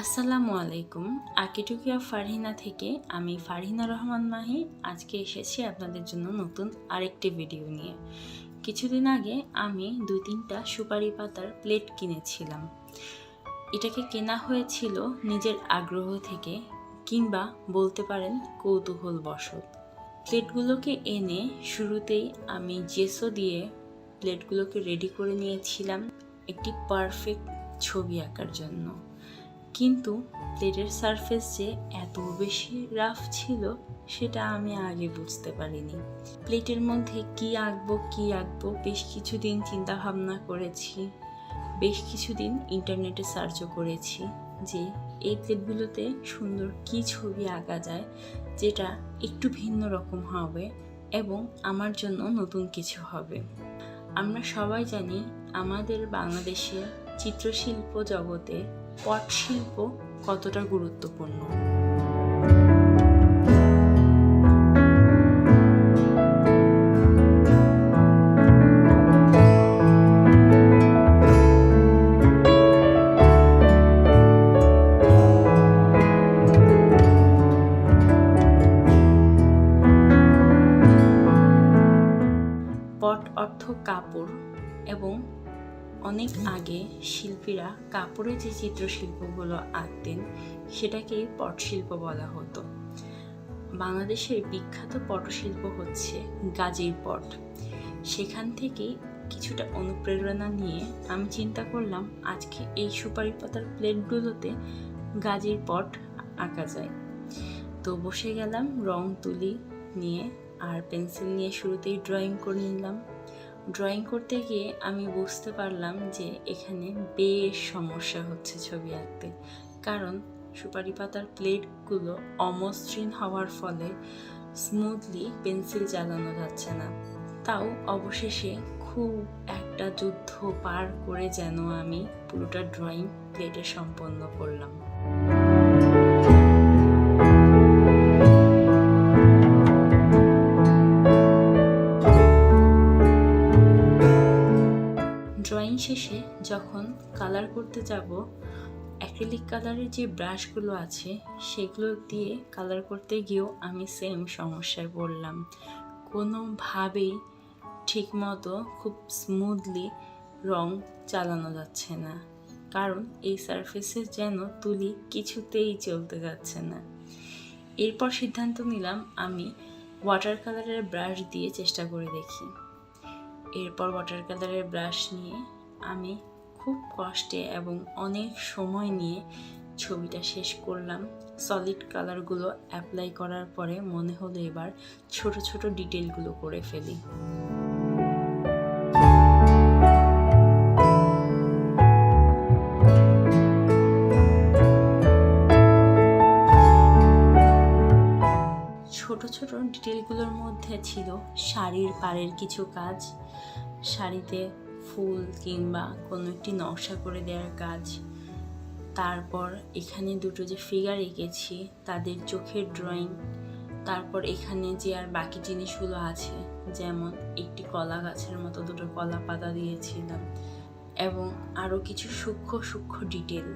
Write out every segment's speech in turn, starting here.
আসসালামু আলাইকুম। Architect of Farhina থেকে আমি ফারহিনা রহমান মাহি আজকে এসেছি আপনাদের জন্য নতুন আরেকটি ভিডিও নিয়ে। কিছুদিন আগে আমি 2-3টা সুপারি পাতার প্লেট কিনেছিলাম। এটাকে কেনা হয়েছিল নিজের আগ্রহ থেকে, কিংবা বলতে পারেন কৌতূহলবশত। প্লেটগুলোকে এনে শুরুতেই আমি জেসো দিয়ে প্লেটগুলোকে রেডি করে নিয়েছিলাম একটি পারফেক্ট ছবি আঁকার জন্য। কিন্তু প্লেটের সারফেস যে এত বেশি রাফ ছিল সেটা আমি আগে বুঝতে পারিনি। প্লেটের মধ্যে কি আঁকবো বেশ কিছুদিন চিন্তা ভাবনা করেছি, বেশ কিছুদিন ইন্টারনেটে সার্চও করেছি যে এই প্লেটগুলোতে সুন্দর কি ছবি আঁকা যায় যেটা একটু ভিন্ন রকম হবে এবং আমার জন্য নতুন কিছু হবে। আমরা সবাই জানি আমাদের বাংলাদেশের চিত্রশিল্প জগতে পট শিল্প কতটা গুরুত্বপূর্ণ। পট অর্থ কাপড়, এবং অনেক আগে শিল্পীরা কাপড়ে যে চিত্রশিল্পগুলো আঁকতেন সেটাকেই পটশিল্প বলা হতো। বাংলাদেশের বিখ্যাত পটশিল্প হচ্ছে গাজীর পট। সেখান থেকেই কিছুটা অনুপ্রেরণা নিয়ে আমি চিন্তা করলাম আজকে এই সুপারি পাতার প্লেটগুলোতে গাজীর পট আঁকা যায়। তো বসে গেলাম রং তুলি নিয়ে আর পেন্সিল নিয়ে শুরুতেই ড্রয়িং করে নিলাম। ড্রয়িং করতে গিয়ে আমি বুঝতে পারলাম যে এখানে বেশ সমস্যা হচ্ছে ছবি আঁকতে, কারণ সুপারি পাতার প্লেটগুলো অমসৃণ হওয়ার ফলে স্মুথলি পেন্সিল চালানো যাচ্ছে না। তাও অবশেষে খুব একটা যুদ্ধ পার করে যেন আমি পুরোটা ড্রয়িং প্লেটে সম্পন্ন করলাম। ড্রয়িং শেষে যখন কালার করতে যাব, অ্যাক্রিলিক কালারের যে ব্রাশগুলো আছে সেগুলো দিয়ে কালার করতে গিয়েও আমি সেম সমস্যায় পড়লাম। কোনোভাবেই ঠিকমতো খুব স্মুথলি রং চালানো যাচ্ছে না, কারণ এই সারফেসে যেন তুলি কিছুতেই চলতে যাচ্ছে না। এরপর সিদ্ধান্ত নিলাম আমি ওয়াটার কালারের ব্রাশ দিয়ে চেষ্টা করে দেখি। এরপর ওয়াটার কালারের ব্রাশ নিয়ে আমি খুব কষ্টে এবং অনেক সময় নিয়ে ছবিটা শেষ করলাম। সলিড কালারগুলো অ্যাপ্লাই করার পরে মনে হলো এবার ছোট ছোট ডিটেলগুলো করে ফেলি। ছোট ছোট ডিটেলগুলোর মধ্যে ছিল শাড়ির পাড়ের কিছু কাজ, শাড়িতে ফুল কিংবা কোনো একটি নকশা করে দেওয়ার কাজ, তারপর এখানে দুটো যে ফিগার এঁকেছি তাদের চোখের ড্রয়িং, তারপর এখানে যে আর বাকি জিনিসগুলো আছে যেমন একটি কলা গাছের মতো দুটো কলা পাতা দিয়েছিলাম, এবং আরও কিছু সূক্ষ্ম সূক্ষ্ম ডিটেল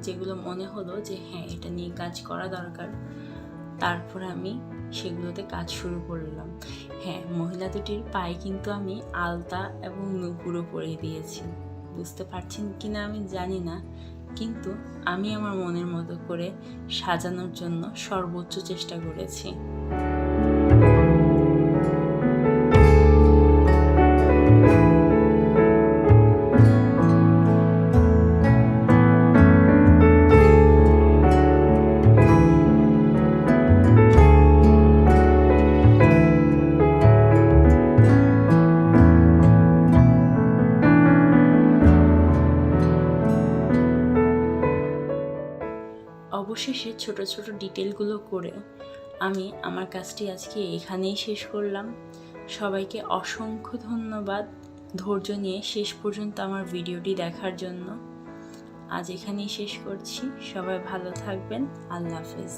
যেগুলো মনে হলো যে হ্যাঁ এটা নিয়ে কাজ করা দরকার। তারপর আমি সেগুলোতে কাজ শুরু করলাম। হ্যাঁ, মহিলা দুটির পায়ে কিন্তু আমি আলতা এবং নূপুরও পরিয়ে দিয়েছি। বুঝতে পারছেন কিনা আমি জানি না, কিন্তু আমি আমার মনের মতো করে সাজানোর জন্য সর্বোচ্চ চেষ্টা করেছি। অবশেষে ছোট ছোট ডিটেলগুলো করে আমি আমার কাজটি আজকে এখানেই শেষ করলাম। সবাইকে অসংখ্য ধন্যবাদ ধৈর্য নিয়ে শেষ পর্যন্ত আমার ভিডিওটি দেখার জন্য। আজ এখানেই শেষ করছি। সবাই ভালো থাকবেন। আল্লাহ হাফেজ।